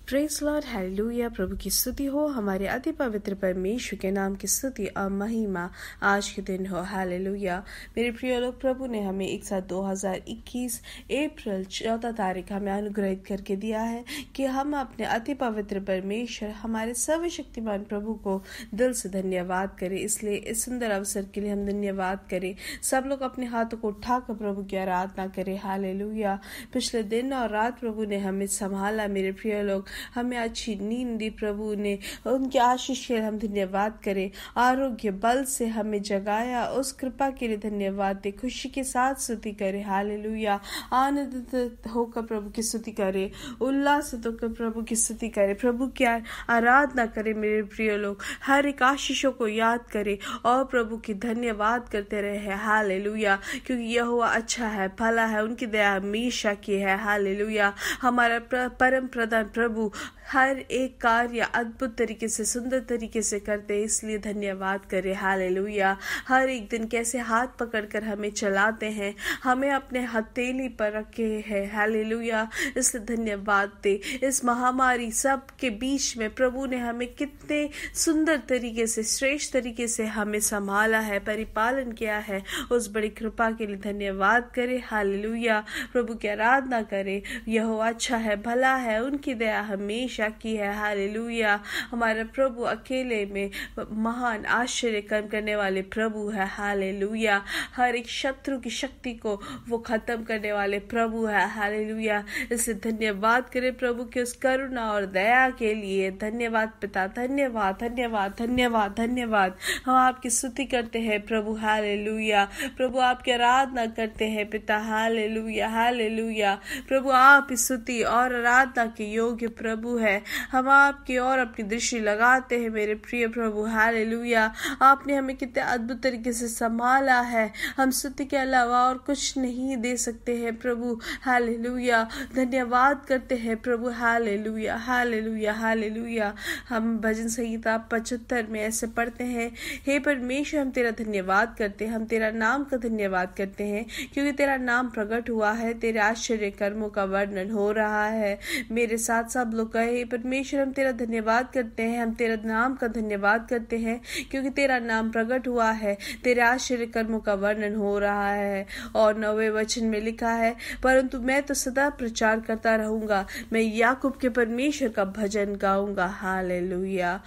Praise Lord, hallelujah. प्रभु की स्तुति हो, हमारे अति पवित्र परमेश्वर के नाम की स्तुति और महिमा आज के दिन हो। हालेलुया। मेरे प्रिय लोग, प्रभु ने हमें एक साथ 2021 अप्रैल 14 तारीख हमें अनुग्रहित करके दिया है कि हम अपने अति पवित्र परमेश्वर हमारे सर्वशक्तिमान प्रभु को दिल से धन्यवाद करें। इसलिए इस सुंदर अवसर के लिए हम धन्यवाद करें। सब लोग अपने हाथों को उठाकर प्रभु की आराधना करें। हालेलुया। पिछले दिन और रात प्रभु ने हमें संभाला। मेरे प्रिय लोग, हमें अच्छी नींद दी प्रभु ने, उनके आशीष के लिए हम धन्यवाद करें। आरोग्य बल से हमें जगाया, उस कृपा के लिए धन्यवाद दे। खुशी के साथ स्तुति करें। हालेलुया। आनंदित होकर प्रभु की स्तुति करें, उल्लासित होकर प्रभु की स्तुति करें, प्रभु की आराधना करें। मेरे प्रिय लोग, हर एक आशीषों को याद करें और प्रभु की धन्यवाद करते रहे। हालेलुया। क्योंकि यहोवा अच्छा है, भला है, उनकी दया हमेशा की है। हालेलुया। हमारा परम प्रधान प्रभु हर एक कार्य अद्भुत तरीके से, सुंदर तरीके से करते हैं, इसलिए धन्यवाद करें। हालेलुया। हर एक दिन कैसे हाथ पकड़कर हमें चलाते हैं, हमें अपने हथेली पर रखे हैं। हालेलुया। इसलिए धन्यवाद दे। इस महामारी सब के बीच में प्रभु ने हमें कितने सुंदर तरीके से, श्रेष्ठ तरीके से हमें संभाला है, परिपालन किया है। उस बड़ी कृपा के लिए धन्यवाद करें। हालेलुया। प्रभु की आराधना करें। यहोवा अच्छा है, भला है, उनकी दया हमेशा की है। हालेलुया। हमारा प्रभु अकेले में महान आश्चर्य कर्म करने वाले प्रभु है। हालेलुया। हर एक शत्रु की शक्ति को वो खत्म करने वाले प्रभु है। हालेलुया। इसलिए धन्यवाद करें प्रभु के उस करुणा और दया के लिए। धन्यवाद पिता, धन्यवाद, धन्यवाद, धन्यवाद, धन्यवाद। हम आपकी स्तुति करते हैं प्रभु। हालेलुया। प्रभु आपकी आराधना करते हैं पिता। Hallelujah, hallelujah. प्रभु आप स्तुति और आराधना के योग्य प्रभु है। हम आपकी ओर अपनी दृष्टि लगाते हैं मेरे प्रिय प्रभु। हालेलुया। आपने हमें कितने अद्भुत तरीके से संभाला है। हम स्तुति के अलावा और कुछ नहीं दे सकते हैं प्रभु। हालेलुया। धन्यवाद करते हैं प्रभु। Hallelujah, hallelujah, hallelujah. हम भजन संहिता 75 में ऐसे पढ़ते हैं, हे परमेश्वर हम तेरा धन्यवाद करते हैं, हम तेरा नाम का धन्यवाद करते हैं, क्योंकि तेरा नाम प्रकट हुआ है, तेरे आश्चर्य कर्मों का वर्णन हो रहा है। मेरे साथ सब लोग कहे, परमेश्वर हम तेरा धन्यवाद करते हैं, हम तेरा नाम का धन्यवाद करते हैं, क्योंकि तेरा नाम प्रकट हुआ है, तेरे आश्चर्य कर्मों का वर्णन हो रहा है। और 9वें वचन में लिखा है, परंतु मैं तो सदा प्रचार करता रहूंगा, मैं याकूब के परमेश्वर का भजन गाऊंगा। हालेलुया।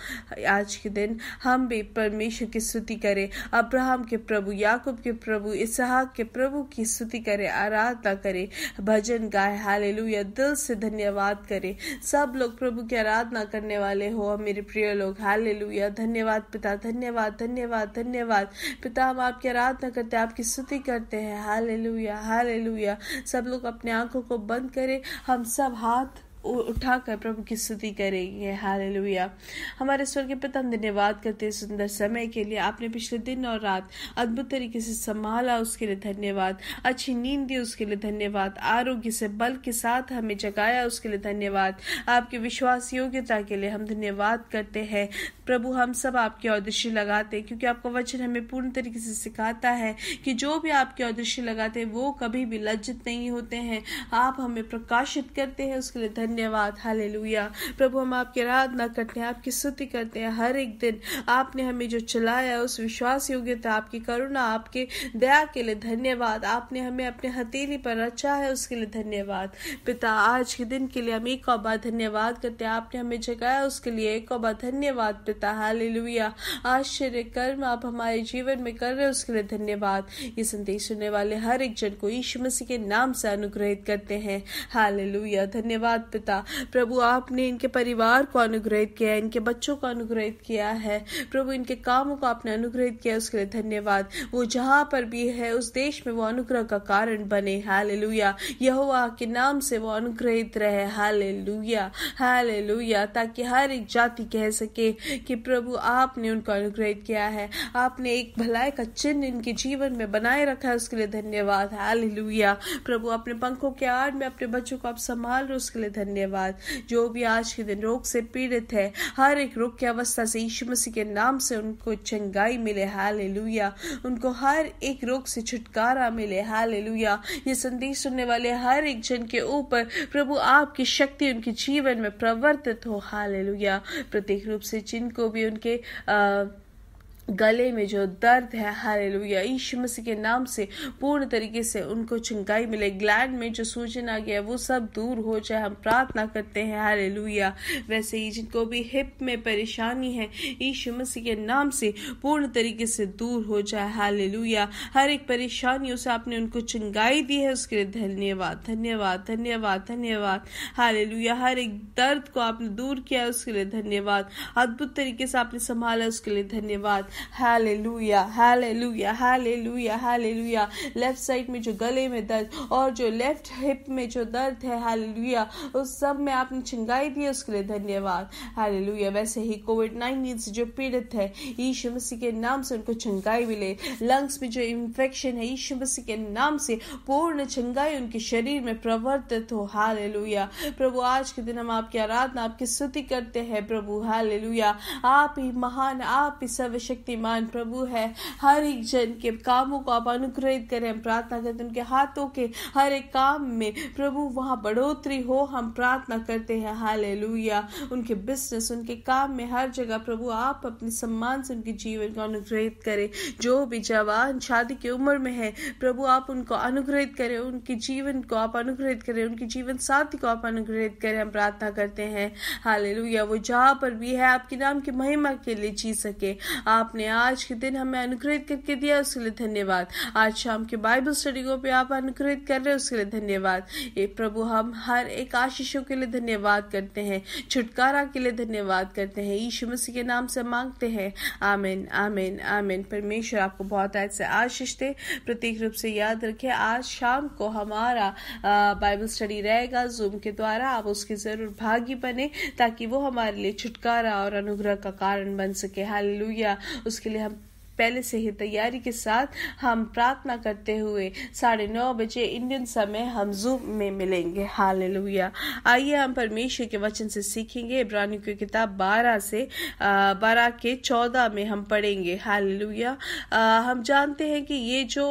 आज के दिन हम भी परमेश्वर की स्तुति करें, अब्राहम के प्रभु, याकूब के प्रभु, इसहाक के प्रभु की स्तुति करें, आराधना करें, भजन गाए। हालेलुया। दिल से धन्यवाद करें। सब लोग प्रभु की आराधना करने वाले हो मेरे प्रिय लोग। हालेलुया। धन्यवाद पिता, धन्यवाद, धन्यवाद, धन्यवाद पिता। हम आपकी आराधना करते हैं, आपकी स्तुति करते हैं। Hallelujah, hallelujah. सब लोग अपने आंखों को बंद करें, हम सब हाथ उठाकर प्रभु की स्तुति करेंगे। हालेलुया। हमारे स्वर्गीय पिता, हम धन्यवाद करते हैं सुंदर समय के लिए। आपने पिछले दिन और रात अद्भुत तरीके से संभाला, उसके लिए धन्यवाद। अच्छी नींद दी, उसके लिए धन्यवाद। आरोग्य से बल के साथ हमें जगाया, उसके लिए धन्यवाद। आपके विश्वास योग्यता के लिए हम धन्यवाद करते हैं प्रभु। हम सब आपकी ओर दृष्टि लगाते हैं, क्योंकि आपका वचन हमें पूर्ण तरीके से सिखाता है कि जो भी आपकी ओर दृष्टि लगाते हैं वो कभी भी लज्जित नहीं होते हैं। आप हमें प्रकाशित करते हैं, उसके लिए धन्यवाद। हालेलुया। प्रभु हम आपकी आराधना करते हैं, आपकी स्तुति करते हैं। हर एक दिन आपने हमें जो चलाया, उस विश्वास योग्यता, आपकी करुणा, आपके दया के लिए धन्यवाद। आपने हमें अपने हथेली पर रचा है, उसके लिए धन्यवाद पिता। आज के दिन के लिए हम एक और बार धन्यवाद करते हैं। आपने हमें जगाया, उसके लिए एक और बार धन्यवाद पिता। हालेलुया। आश्चर्य कर्म आप हमारे जीवन में कर रहे हो, उसके लिए धन्यवाद। ये संदेश सुनने वाले हर एक जन को यीशु मसीह के नाम से अनुग्रहित करते हैं। हालेलुया। धन्यवाद पिता। प्रभु आपने इनके परिवार को अनुग्रहित किया है, इनके बच्चों को अनुग्रहित किया है प्रभु, इनके कामों को आपने अनुग्रहित किया, उसके लिए धन्यवाद। वो जहां पर भी है उस देश में वो अनुग्रह का कारण बने। हालेलुया। यहोवा के नाम से वो अनुग्रहित रहे। Hallelujah, hallelujah. ताकि हर एक जाति कह सके कि प्रभु आपने उनको अनुग्रहित किया है, आपने एक भलाई का चिन्ह इनके जीवन में बनाए रखा है, उसके लिए धन्यवाद। हालेलुया। प्रभु अपने पंखों के आड़ में अपने बच्चों को आप संभाल रहे, उसके लिए धन्यवाद। धन्यवाद। जो भी आज के दिन रोग से पीड़ित है, हर एक रोग की अवस्था से यीशु मसीह के नाम से उनको चंगाई मिले, हालेलुया। उनको हर एक रोग से छुटकारा मिले, हालेलुया। ये संदेश सुनने वाले हर एक जन के ऊपर प्रभु आपकी शक्ति उनके जीवन में प्रवर्तित हो, हालेलुया। प्रत्येक रूप से जिनको भी उनके गले में जो दर्द है, हालेलुया, यीशु मसीह के नाम से पूर्ण तरीके से उनको चंगाई मिले। ग्लैंड में जो सूजन आ गया वो सब दूर हो जाए, हम प्रार्थना करते हैं, हालेलुया। वैसे ही जिनको भी हिप में परेशानी है, यीशु मसीह के नाम से पूर्ण तरीके से दूर हो जाए, हालेलुया। हर एक परेशानियों से आपने उनको चंगाई दी है, उसके लिए धन्यवाद, धन्यवाद, धन्यवाद, धन्यवाद, हालेलुया। हर एक दर्द को आपने दूर किया, उसके लिए धन्यवाद। अद्भुत तरीके से आपने संभाला, उसके लिए धन्यवाद, hallelujah, hallelujah, hallelujah, hallelujah. Left side में जो गले में दर्द और जो लेफ्ट हिप में जो दर्द है, हालेलुया, उस सब में आपने चंगाई दी, उसके लिए धन्यवाद, हालेलुया। वैसे ही कोविड-19 से जो पीड़ित है, यीशु मसीह के नाम से उनको चंगाई मिले। लंग्स में जो इन्फेक्शन है, यीशु मसीह के नाम से पूर्ण चंगाई उनके शरीर में प्रवर्तित हो, हालेलुया। प्रभु आज के दिन हम आपकी आराधना, आपकी स्तुति करते हैं प्रभु, हालेलुया। आप ही महान, आप ही सर्वशक्तिमान प्रभु है। हर एक जन के कामों को आप अनुग्रहित करें, हम प्रार्थना करते हैं। उनके हाथों के हर एक काम में प्रभु वहां बढ़ोतरी हो, हम प्रार्थना करते हैं, हालेलुया। उनके बिजनेस, उनके काम में हर जगह प्रभु आप अपने सम्मान से उनके जीवन को अनुग्रहित करें। जो भी जवान शादी की उम्र में है, प्रभु आप उनको अनुग्रहित करें, उनके जीवन को आप अनुग्रहित करें, उनके जीवन साथी को आप अनुग्रहित करें, हम प्रार्थना करते हैं, हालेलुया। वो जहां पर भी है आपके नाम की महिमा के लिए जी सके। आपने आज के दिन हमें अनुग्रहित करके दिया, उसके लिए धन्यवाद। आज शाम के बाइबल स्टडी को भी आप अनुग्रहित कर रहे हैं, उसके लिए धन्यवाद। ये प्रभु हम हर एक आशीषों के लिए धन्यवाद करते हैं, छुटकारा के लिए धन्यवाद करते हैं, यीशु मसीह के नाम से मांगते हैं, आमीन, आमीन, आमीन। परमेश्वर आपको बहुत आज से आशीष दे। प्रत्येक रूप से याद रखें, आज शाम को हमारा बाइबल स्टडी रहेगा जूम के द्वारा। आप उसके जरूर भागी बने ताकि वो हमारे लिए छुटकारा और अनुग्रह का कारण बन सके, हालेलुया। उसके लिए हम पहले से ही तैयारी के साथ हम प्रार्थना करते हुए 9:30 बजे इंडियन समय हम जूम में मिलेंगे, हालेलुया। आइए हम परमेश्वर के वचन से सीखेंगे। इब्रानियों की किताब 12 के 14 में हम पढ़ेंगे, हालेलुया। हम जानते हैं कि ये जो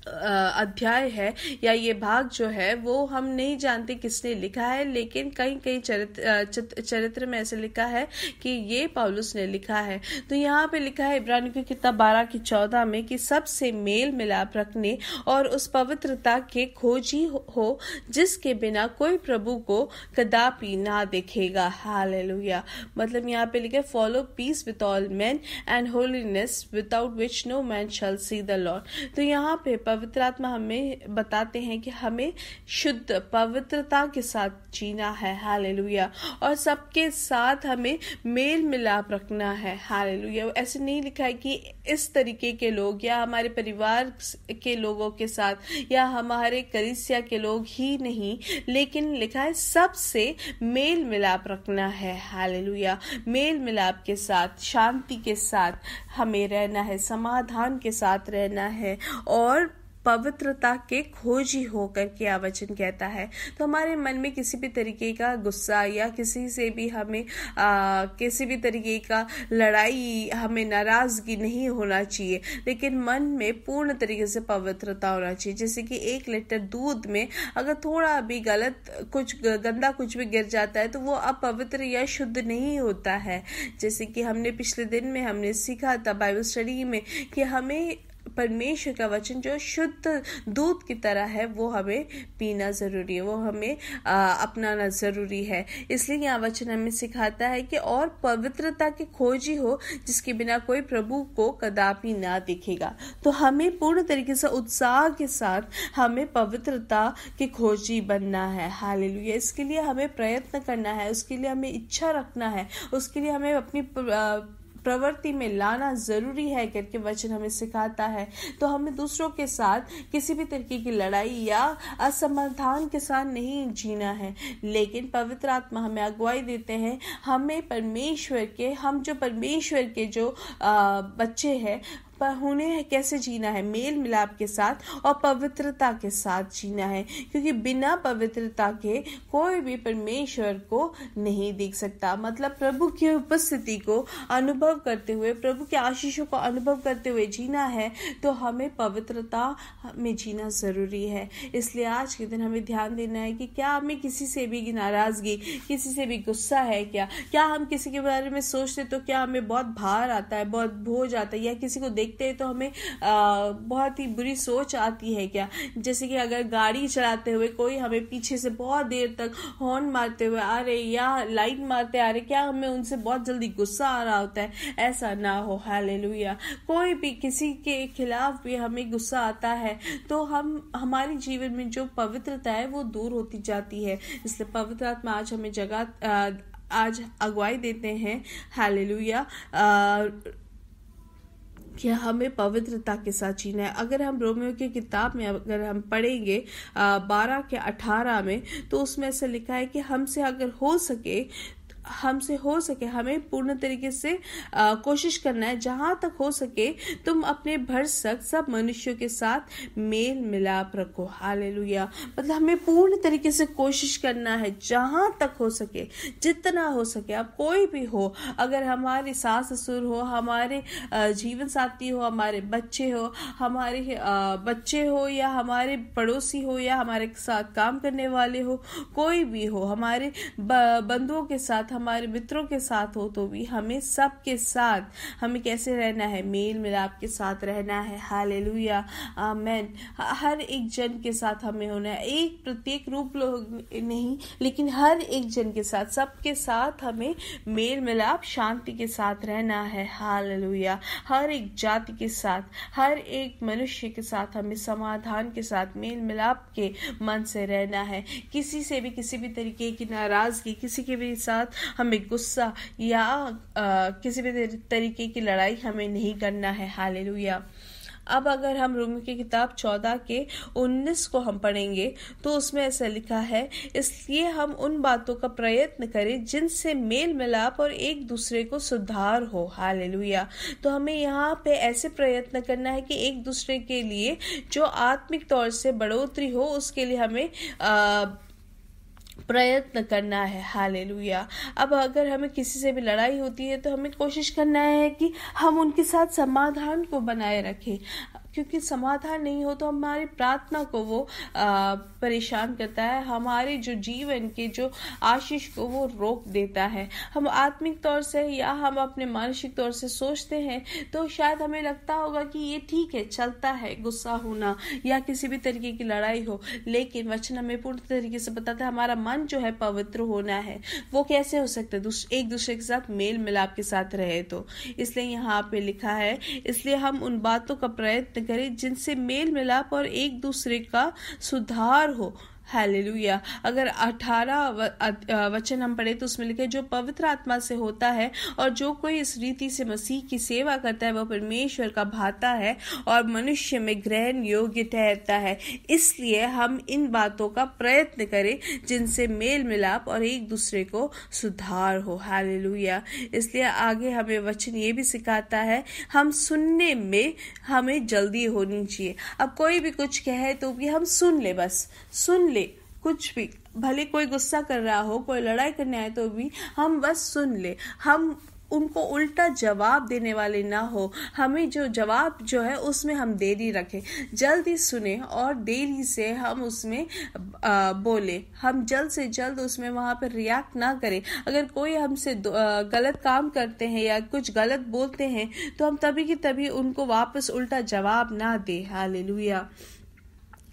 अध्याय है या ये भाग जो है वो हम नहीं जानते किसने लिखा है, लेकिन कई चरित्र में ऐसे लिखा है कि ये पौलुस ने लिखा है। तो यहाँ पे लिखा है इब्रानियों की किताब 12 की 14 में कि सबसे मेल मिलाप रखने और उस पवित्रता के खोजी हो जिसके बिना कोई प्रभु को कदापि ना देखेगा, हालेलुया। मतलब यहाँ पे लिखा है follow peace with all men and holiness without which no man shall see the Lord. तो यहाँ पे पवित्र आत्मा हमें बताते हैं कि हमें शुद्ध पवित्रता के साथ जीना है, हालेलुया। और सबके साथ हमें मेल मिलाप रखना है, हालेलुया। ऐसे नहीं लिखा है कि इस तरीके के लोग या हमारे परिवार के लोगों के साथ या हमारे कलीसिया के लोग ही नहीं, लेकिन लिखा है सबसे मेल मिलाप रखना है, हालेलुया। मेल मिलाप के साथ, शांति के साथ हमें रहना है, समाधान के साथ रहना है और पवित्रता के खोजी होकर के वचन कहता है। तो हमारे मन में किसी भी तरीके का गुस्सा या किसी से भी हमें किसी भी तरीके का लड़ाई, हमें नाराजगी नहीं होना चाहिए, लेकिन मन में पूर्ण तरीके से पवित्रता होना चाहिए। जैसे कि 1 लीटर दूध में अगर थोड़ा भी गलत कुछ गंदा कुछ भी गिर जाता है तो वो अपवित्र या शुद्ध नहीं होता है। जैसे कि हमने पिछले दिन में हमने सीखा था बाइबल स्टडी में कि हमें परमेश्वर का वचन जो शुद्ध दूध की तरह है वो हमें पीना जरूरी है, वो हमें अपनाना जरूरी है। इसलिए यह वचन हमें सिखाता है कि और पवित्रता की खोजी हो जिसके बिना कोई प्रभु को कदापि ना दिखेगा। तो हमें पूर्ण तरीके से उत्साह के साथ हमें पवित्रता की खोजी बनना है, हालेलुया। इसके लिए हमें प्रयत्न करना है, उसके लिए हमें इच्छा रखना है, उसके लिए हमें अपनी प्रवृत्ति में लाना जरूरी है करके वचन हमें सिखाता है। तो हमें दूसरों के साथ किसी भी तरीके की लड़ाई या असमाधान के साथ नहीं जीना है, लेकिन पवित्र आत्मा हमें अगुवाई देते हैं। हमें हम जो परमेश्वर के जो बच्चे हैं होने कैसे जीना है, मेल मिलाप के साथ और पवित्रता के साथ जीना है, क्योंकि बिना पवित्रता के कोई भी परमेश्वर को नहीं देख सकता। मतलब प्रभु की उपस्थिति को अनुभव करते हुए, प्रभु के आशीषों को अनुभव करते हुए जीना है तो हमें पवित्रता में जीना जरूरी है। इसलिए आज के दिन हमें ध्यान देना है कि क्या हमें किसी से भी नाराजगी, किसी से भी गुस्सा है क्या हम किसी के बारे में सोचते तो क्या हमें बहुत भार आता है, बहुत बोझ आता है, या किसी को देखते हैं तो हमें बहुत ही बुरी सोच आती है क्या। जैसे कि अगर गाड़ी चलाते हुए कोई हमें पीछे से बहुत देर तक हॉर्न मारते हुए आ रहे या लाइट मारते आ रहे, क्या हमें उनसे बहुत जल्दी गुस्सा आ रहा होता है? ऐसा ना हो। हालेलुया। कोई भी किसी के खिलाफ भी हमें गुस्सा आता है तो हमारे जीवन में जो पवित्रता है वो दूर होती जाती है। इसलिए पवित्र आत्मा आज हमें आज अगुवाई देते हैं, हालेलुया, कि हमें पवित्रता के साथ जीना है। अगर हम रोमियो की किताब में अगर हम पढ़ेंगे 12 के 18 में, तो उसमें ऐसा लिखा है कि हमसे हो सके हमें पूर्ण तरीके से कोशिश करना है, जहां तक हो सके तुम अपने भरसक सब मनुष्यों के साथ मेल मिलाप रखो। हालेलुया। मतलब हमें पूर्ण तरीके से कोशिश करना है, जहां तक हो सके, जितना हो सके। अब कोई भी हो, अगर हमारे सास ससुर हो, हमारे जीवन साथी हो, हमारे बच्चे हो या हमारे पड़ोसी हो या हमारे साथ काम करने वाले हो, कोई भी हो, हमारे बंधुओं के साथ, हमारे मित्रों के साथ हो, तो भी हमें सबके साथ हमें कैसे रहना है? मेल मिलाप के साथ रहना है। हालेलुया, आमेन। हर एक जन के साथ हमें होना है, एक प्रत्येक रूप लोग नहीं, लेकिन हर एक जन के साथ, सबके साथ हमें मेल मिलाप शांति के साथ रहना है। हालेलुया। हर एक जाति के साथ, हर एक मनुष्य के साथ हमें समाधान के साथ, मेल मिलाप के मन से रहना है। किसी से भी किसी भी तरीके की नाराजगी, किसी के भी साथ हमें गुस्सा या किसी भी तरीके की लड़ाई हमें नहीं करना है। हालेलुया। अब अगर हम रोमियो की किताब 14 के 19 को हम पढ़ेंगे तो उसमें ऐसा लिखा है, इसलिए हम उन बातों का प्रयत्न करें जिनसे मेल मिलाप और एक दूसरे को सुधार हो। हालेलुया। तो हमें यहाँ पे ऐसे प्रयत्न करना है कि एक दूसरे के लिए जो आत्मिक तौर से बढ़ोतरी हो, उसके लिए हमें प्रयत्न करना है। हालेलुया। अब अगर हमें किसी से भी लड़ाई होती है तो हमें कोशिश करना है कि हम उनके साथ समाधान को बनाए रखें, क्योंकि समाधान नहीं हो तो हमारी प्रार्थना को वो परेशान करता है, हमारे जो जीवन के जो आशीष को वो रोक देता है। हम आत्मिक तौर से या हम अपने मानसिक तौर से सोचते हैं तो शायद हमें लगता होगा कि ये ठीक है, चलता है गुस्सा होना या किसी भी तरीके की लड़ाई हो, लेकिन वचन हमें पूर्ण तरीके से बताता है हमारा मन जो है पवित्र होना है। वो कैसे हो सकता है? एक दूसरे के साथ मेल मिलाप के साथ रहे तो। इसलिए यहाँ पे लिखा है, इसलिए हम उन बातों का प्रयत्न करें जिनसे मेल मिलाप और एक दूसरे का सुधार हो। हालेलुया। अगर 18 वचन हम पढ़े तो उसमें लिखे, जो पवित्र आत्मा से होता है और जो कोई इस रीति से मसीह की सेवा करता है वह परमेश्वर का भाता है और मनुष्य में ग्रहण योग्य ठहरता है। इसलिए हम इन बातों का प्रयत्न करें जिनसे मेल मिलाप और एक दूसरे को सुधार हो। हालेलुया। इसलिए आगे हमें वचन ये भी सिखाता है, हम सुनने में हमें जल्दी होनी चाहिए। अब कोई भी कुछ कहे तो भी हम सुन ले, बस सुन ले, कुछ भी, भले कोई गुस्सा कर रहा हो, कोई लड़ाई करने आए तो भी हम बस सुन ले। हम उनको उल्टा जवाब देने वाले ना हो। हमें जो जवाब जो है उसमें हम देरी रखें, जल्दी सुने और देरी से हम उसमें बोले। हम जल्द से जल्द उसमें वहां पर रिएक्ट ना करें। अगर कोई हमसे गलत काम करते हैं या कुछ गलत बोलते हैं तो हम तभी की तभी उनको वापस उल्टा जवाब ना दे। हालेलुया।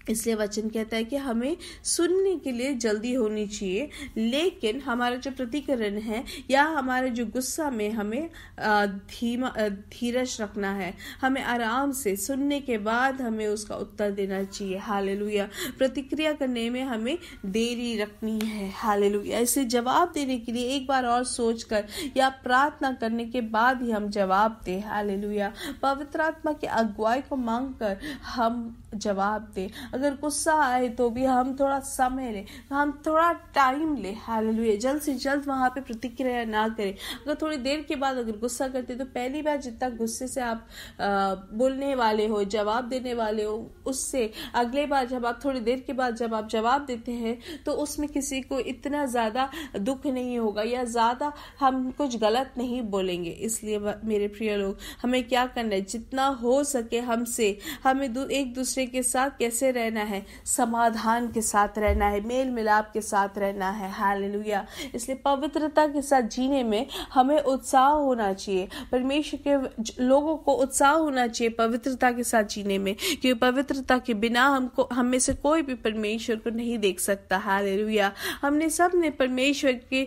इसलिए वचन कहता है कि हमें सुनने के लिए जल्दी होनी चाहिए, लेकिन हमारा जो प्रतिकरण है या हमारे जो गुस्सा में हमें धीरज रखना है। हमें आराम से सुनने के बाद हमें उसका उत्तर देना चाहिए। हालेलुया। प्रतिक्रिया करने में हमें देरी रखनी है। हालेलुया। इसे जवाब देने के लिए एक बार और सोचकर या प्रार्थना करने के बाद ही हम जवाब दें। हालेलुया। पवित्र आत्मा की अगुवाई को मांगकर हम जवाब दें। अगर गुस्सा आए तो भी हम थोड़ा समय लें, हम थोड़ा टाइम लें। हालेलुया। जल्द से जल्द वहां पे प्रतिक्रिया ना करें। अगर थोड़ी देर के बाद अगर गुस्सा करते तो पहली बार जितना गुस्से से आप बोलने वाले हो, जवाब देने वाले हो, उससे अगले बार जब आप थोड़ी देर के बाद जब आप जवाब देते हैं तो उसमें किसी को इतना ज्यादा दुख नहीं होगा या ज्यादा हम कुछ गलत नहीं बोलेंगे। इसलिए मेरे प्रिय लोग, हमें क्या करना है, जितना हो सके हमें एक दूसरे के साथ कैसे रहना है, समाधान के साथ रहना है, मेल मिलाप के साथ रहना है। हालेलुया। इसलिए पवित्रता के साथ जीने में हमें उत्साह होना चाहिए। परमेश्वर के लोगों को उत्साह होना चाहिए पवित्रता के साथ जीने में, क्योंकि पवित्रता के बिना हम में से कोई भी परमेश्वर को नहीं देख सकता। हालेलुया। हमने सब ने परमेश्वर के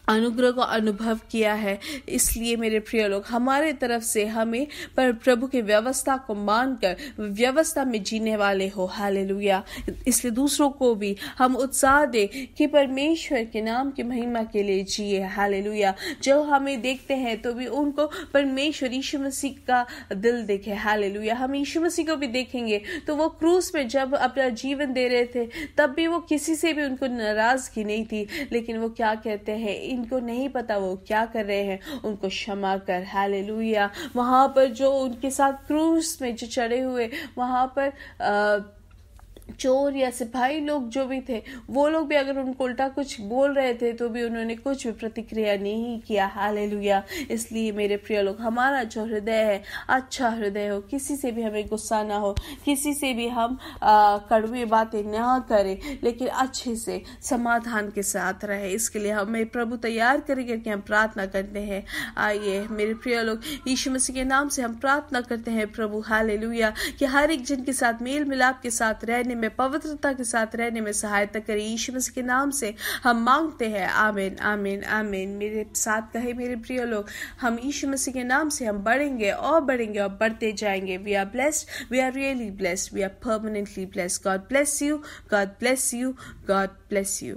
अनुग्रह को अनुभव किया है। इसलिए मेरे प्रिय लोग, हमारे तरफ से हमें प्रभु की व्यवस्था को मानकर व्यवस्था में जीने वाले हो। हालेलुया। इसलिए दूसरों को भी हम उत्साह दे कि परमेश्वर के नाम की महिमा के लिए जिए। हालेलुया। जो हमें देखते हैं तो भी उनको परमेश्वर यीशु मसीह का दिल देखे। हालेलुया। हम यीशु मसीह को भी देखेंगे तो वो क्रूस में जब अपना जीवन दे रहे थे तब भी वो किसी से भी उनको नाराजगी नहीं थी, लेकिन वो क्या कहते हैं, इनको नहीं पता वो क्या कर रहे हैं, उनको क्षमा कर। हालेलुया। वहां पर जो उनके साथ क्रूस में जो चढ़े हुए वहां पर चोर या सिपाही लोग जो भी थे, वो लोग भी अगर उनको उल्टा कुछ बोल रहे थे तो भी उन्होंने कुछ भी प्रतिक्रिया नहीं किया। हालेलुया। इसलिए मेरे प्रिय लोग, हमारा जो हृदय है अच्छा हृदय हो, किसी से भी हमें गुस्सा ना हो, किसी से भी हम कड़वी बातें ना करें, लेकिन अच्छे से समाधान के साथ रहे। इसके लिए हमें प्रभु तैयार करेंगे कि हम प्रार्थना करते हैं। आइए मेरे प्रिय लोग, यीशु मसीह के नाम से हम प्रार्थना करते हैं प्रभु। हालेलुया। कि हर एक जन के साथ मेल मिलाप के साथ रहने में, पवित्रता के साथ रहने में सहायता करें। यीशु मसीह के नाम से हम मांगते हैं। आमीन आमीन आमीन। मेरे साथ कहे मेरे प्रिय लोग, हम यीशु मसीह के नाम से हम बढ़ेंगे और बढ़ते जाएंगे। We are blessed, we are really blessed, we are permanently blessed. God bless you, God bless you, God bless you.